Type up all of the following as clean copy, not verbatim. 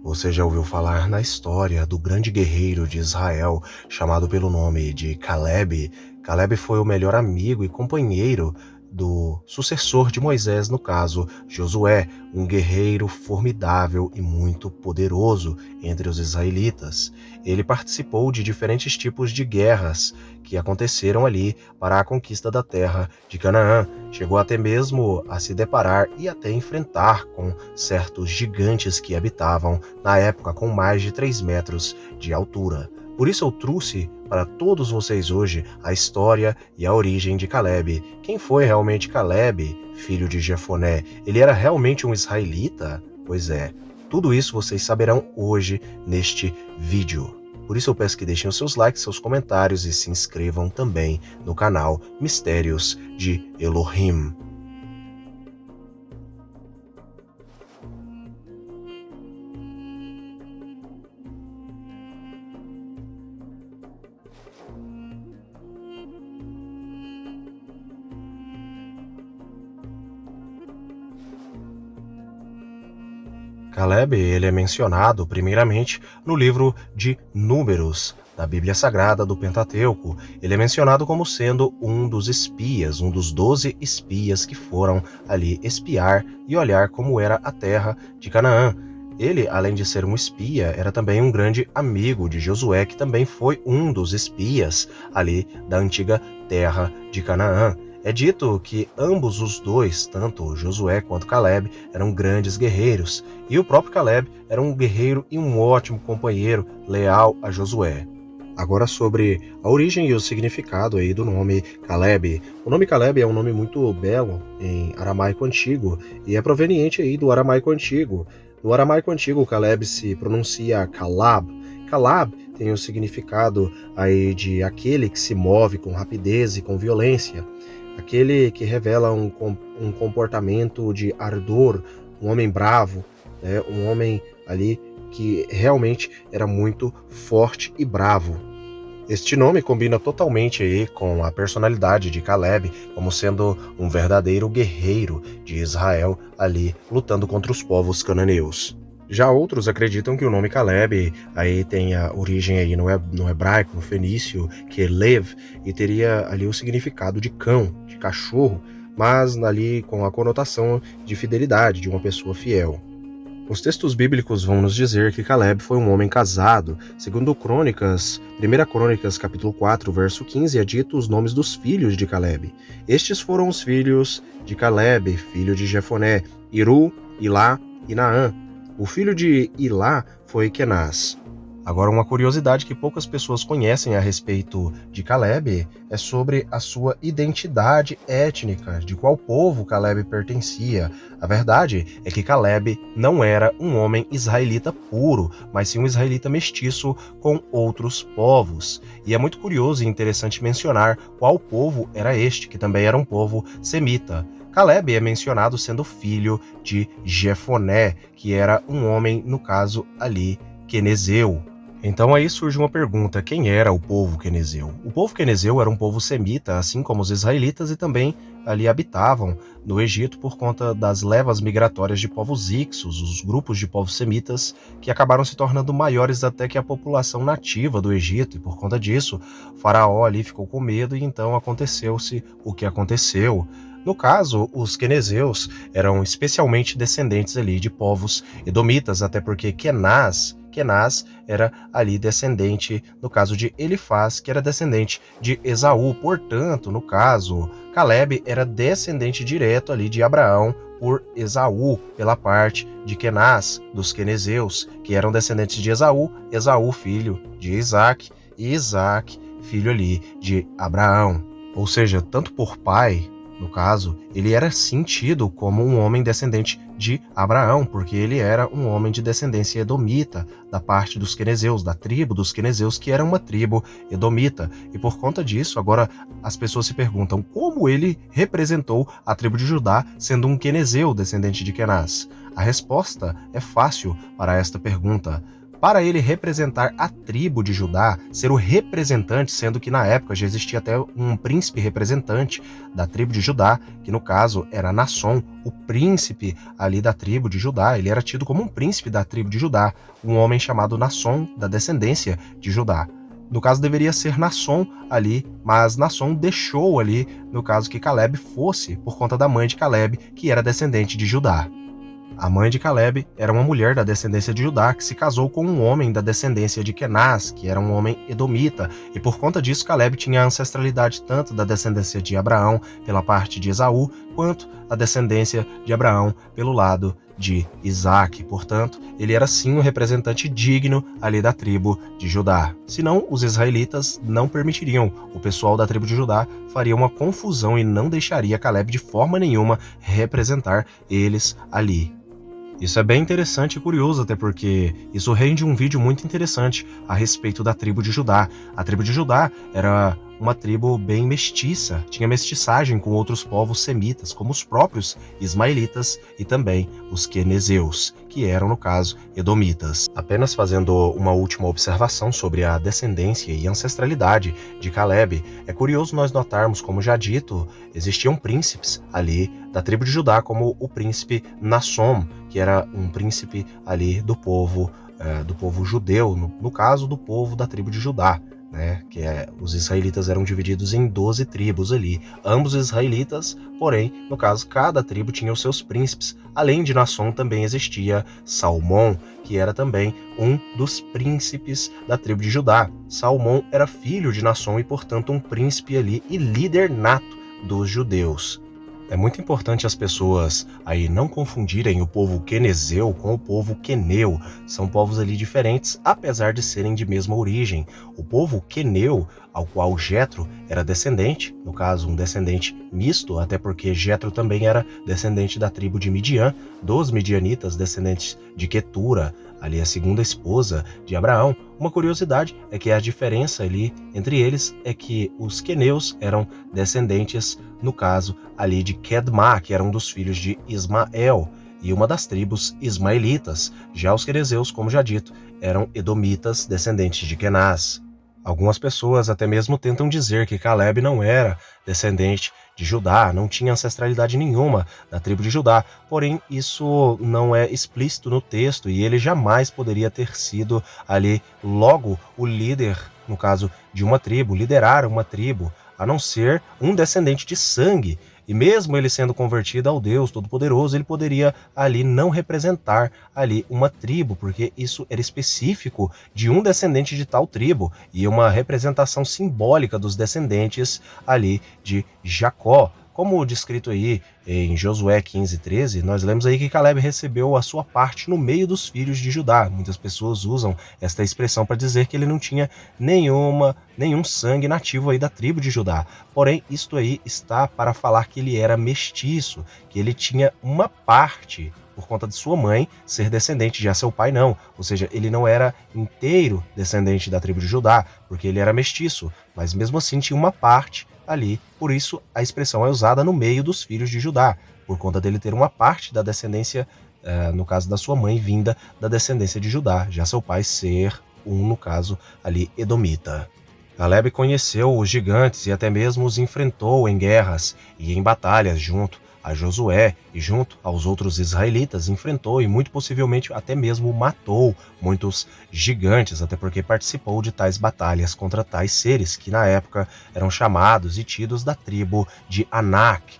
Você já ouviu falar na história do grande guerreiro de Israel, chamado pelo nome de Caleb? Caleb foi o melhor amigo e companheiro do sucessor de Moisés, no caso, Josué, um guerreiro formidável e muito poderoso entre os israelitas. Ele participou de diferentes tipos de guerras que aconteceram ali para a conquista da terra de Canaã. Chegou até mesmo a se deparar e até enfrentar com certos gigantes que habitavam na época com mais de 3 metros de altura. Por isso eu trouxe para todos vocês hoje a história e a origem de Caleb. Quem foi realmente Caleb, filho de Jefoné? Ele era realmente um israelita? Pois é, tudo isso vocês saberão hoje neste vídeo. Por isso eu peço que deixem os seus likes, seus comentários e se inscrevam também no canal Mistérios de Elohim. Caleb, ele é mencionado primeiramente no livro de Números, da Bíblia Sagrada do Pentateuco. Ele é mencionado como sendo um dos espias, um dos 12 espias que foram ali espiar e olhar como era a terra de Canaã. Ele, além de ser um espia, era também um grande amigo de Josué, que também foi um dos espias ali da antiga terra de Canaã. É dito que ambos os dois, tanto Josué quanto Caleb, eram grandes guerreiros, e o próprio Caleb era um guerreiro e um ótimo companheiro, leal a Josué. Agora sobre a origem e o significado aí do nome Caleb. O nome Caleb é um nome muito belo em aramaico antigo, e é proveniente aí do aramaico antigo. No aramaico antigo, Caleb se pronuncia Calab. Calab tem o significado aí de aquele que se move com rapidez e com violência. Aquele que revela um comportamento de ardor, um homem bravo, né? Um homem ali que realmente era muito forte e bravo. Este nome combina totalmente aí com a personalidade de Caleb, como sendo um verdadeiro guerreiro de Israel ali lutando contra os povos cananeus. Já outros acreditam que o nome Caleb aí tem a origem aí no hebraico, no fenício, que é Lev, e teria ali o significado de cão, de cachorro, mas ali com a conotação de fidelidade, de uma pessoa fiel. Os textos bíblicos vão nos dizer que Caleb foi um homem casado. Segundo Crônicas, 1 Crônicas capítulo 4, verso 15, é dito os nomes dos filhos de Caleb. Estes foram os filhos de Caleb, filho de Jefoné, Iru, Ilá e Naã. O filho de Ilá foi Kenaz. Agora, uma curiosidade que poucas pessoas conhecem a respeito de Caleb é sobre a sua identidade étnica, de qual povo Caleb pertencia. A verdade é que Caleb não era um homem israelita puro, mas sim um israelita mestiço com outros povos. E é muito curioso e interessante mencionar qual povo era este, que também era um povo semita. Caleb é mencionado sendo filho de Jefoné, que era um homem, no caso ali, quenezeu. Então aí surge uma pergunta: quem era o povo quenezeu? O povo quenezeu era um povo semita, assim como os israelitas, e também ali habitavam no Egito por conta das levas migratórias de povos ixos, os grupos de povos semitas, que acabaram se tornando maiores até que a população nativa do Egito, e por conta disso, Faraó ali ficou com medo e então aconteceu-se o que aconteceu. No caso, os quenezeus eram especialmente descendentes ali de povos edomitas, até porque Kenaz era ali descendente, no caso de Elifaz, que era descendente de Esaú. Portanto, no caso, Caleb era descendente direto ali de Abraão por Esaú, pela parte de Kenaz, dos quenezeus, que eram descendentes de Esaú, Esaú filho de Isaac, e Isaac filho ali de Abraão. Ou seja, tanto por pai, no caso, ele era sim tido como um homem descendente de Abraão, porque ele era um homem de descendência edomita, da parte dos quenezeus, da tribo dos quenezeus, que era uma tribo edomita. E por conta disso, agora as pessoas se perguntam como ele representou a tribo de Judá sendo um quenezeu descendente de Kenaz. A resposta é fácil para esta pergunta. Para ele representar a tribo de Judá, ser o representante, sendo que na época já existia até um príncipe representante da tribo de Judá, que no caso era Nasson, o príncipe ali da tribo de Judá. Ele era tido como um príncipe da tribo de Judá, um homem chamado Nasson, da descendência de Judá. No caso, deveria ser Nasson ali, mas Nasson deixou ali, no caso, que Caleb fosse, por conta da mãe de Caleb, que era descendente de Judá. A mãe de Caleb era uma mulher da descendência de Judá que se casou com um homem da descendência de Kenaz, que era um homem edomita, e por conta disso Caleb tinha a ancestralidade tanto da descendência de Abraão pela parte de Esaú, quanto a descendência de Abraão pelo lado de Isaac. Portanto, ele era sim um representante digno ali da tribo de Judá. Senão, os israelitas não permitiriam. O pessoal da tribo de Judá faria uma confusão e não deixaria Caleb de forma nenhuma representar eles ali. Isso é bem interessante e curioso, até porque isso rende um vídeo muito interessante a respeito da tribo de Judá. A tribo de Judá era uma tribo bem mestiça, tinha mestiçagem com outros povos semitas, como os próprios ismaelitas e também os quenezeus, que eram, no caso, edomitas. Apenas fazendo uma última observação sobre a descendência e ancestralidade de Caleb, é curioso nós notarmos, como já dito, existiam príncipes ali da tribo de Judá, como o príncipe Nassom, que era um príncipe ali do povo judeu, no caso do povo da tribo de Judá. Os israelitas eram divididos em 12 tribos ali, ambos israelitas, porém, no caso, cada tribo tinha os seus príncipes. Além de Nassom, também existia Salmão, que era também um dos príncipes da tribo de Judá. Salmão era filho de Nassom e, portanto, um príncipe ali e líder nato dos judeus. É muito importante as pessoas aí não confundirem o povo quenezeu com o povo queneu. São povos ali diferentes, apesar de serem de mesma origem. O povo queneu, ao qual Jetro era descendente, no caso um descendente misto, até porque Jetro também era descendente da tribo de Midian, dos midianitas, descendentes de Quetura, ali a segunda esposa de Abraão. Uma curiosidade é que a diferença ali entre eles é que os queneus eram descendentes, no caso, ali de Quedmá, que era um dos filhos de Ismael, e uma das tribos ismaelitas. Já os quenezeus, como já dito, eram edomitas, descendentes de Kenaz. Algumas pessoas até mesmo tentam dizer que Caleb não era descendente de Judá, não tinha ancestralidade nenhuma da tribo de Judá, porém isso não é explícito no texto e ele jamais poderia ter sido ali logo o líder, no caso de uma tribo, liderar uma tribo, a não ser um descendente de sangue. E mesmo ele sendo convertido ao Deus Todo-Poderoso, ele poderia ali não representar ali uma tribo, porque isso era específico de um descendente de tal tribo e uma representação simbólica dos descendentes ali de Jacó. Como descrito aí em Josué 15:13, nós lemos aí que Caleb recebeu a sua parte no meio dos filhos de Judá. Muitas pessoas usam esta expressão para dizer que ele não tinha nenhum sangue nativo aí da tribo de Judá. Porém, isto aí está para falar que ele era mestiço, que ele tinha uma parte por conta de sua mãe ser descendente, já seu pai não. Ou seja, ele não era inteiro descendente da tribo de Judá, porque ele era mestiço, mas mesmo assim tinha uma parte ali, por isso a expressão é usada no meio dos filhos de Judá, por conta dele ter uma parte da descendência, no caso da sua mãe, vinda da descendência de Judá, já seu pai ser no caso ali, edomita. Caleb conheceu os gigantes e até mesmo os enfrentou em guerras e em batalhas junto a Josué e junto aos outros israelitas, enfrentou e muito possivelmente até mesmo matou muitos gigantes, até porque participou de tais batalhas contra tais seres que na época eram chamados e tidos da tribo de Anak,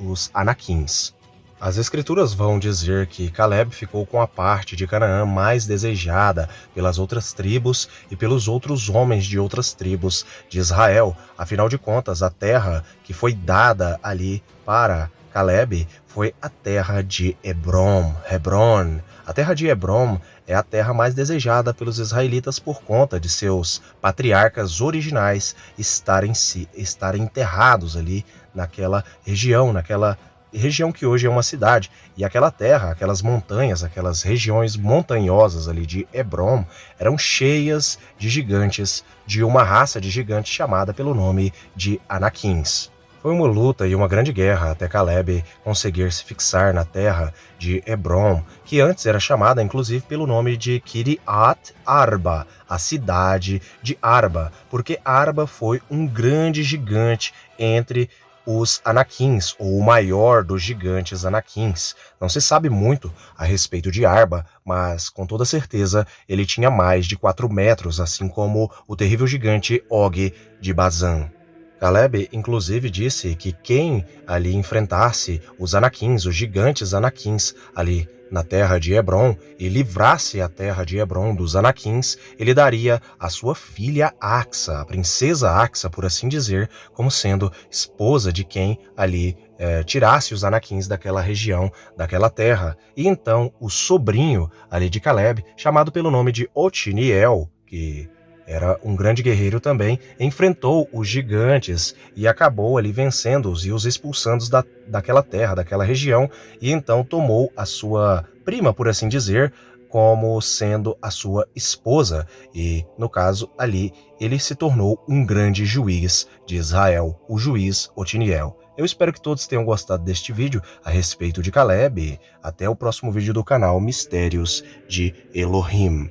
os Anaquins. As escrituras vão dizer que Caleb ficou com a parte de Canaã mais desejada pelas outras tribos e pelos outros homens de outras tribos de Israel. Afinal de contas, a terra que foi dada ali para Caleb foi a terra de Hebron. A terra de Hebron é a terra mais desejada pelos israelitas por conta de seus patriarcas originais estarem enterrados ali naquela região que hoje é uma cidade. E aquela terra, aquelas montanhas, aquelas regiões montanhosas ali de Hebron eram cheias de gigantes, de uma raça de gigantes chamada pelo nome de Anaquins. Foi uma luta e uma grande guerra até Caleb conseguir se fixar na terra de Hebron, que antes era chamada inclusive pelo nome de Kiriat Arba, a cidade de Arba, porque Arba foi um grande gigante entre os Anaquins, ou o maior dos gigantes Anaquins. Não se sabe muito a respeito de Arba, mas com toda certeza ele tinha mais de 4 metros, assim como o terrível gigante Og de Bazan. Caleb, inclusive, disse que quem ali enfrentasse os Anaquins, os gigantes Anaquins, ali na terra de Hebron, e livrasse a terra de Hebron dos Anaquins, ele daria a sua filha Axa, a princesa Axa, por assim dizer, como sendo esposa de quem ali tirasse os Anaquins daquela região, daquela terra. E então o sobrinho ali de Caleb, chamado pelo nome de Otiniel, que era um grande guerreiro também, enfrentou os gigantes e acabou ali vencendo-os e os expulsando daquela terra, daquela região, e então tomou a sua prima, por assim dizer, como sendo a sua esposa, e no caso ali ele se tornou um grande juiz de Israel, o juiz Otiniel. Eu espero que todos tenham gostado deste vídeo a respeito de Caleb. Até o próximo vídeo do canal Mistérios de Elohim.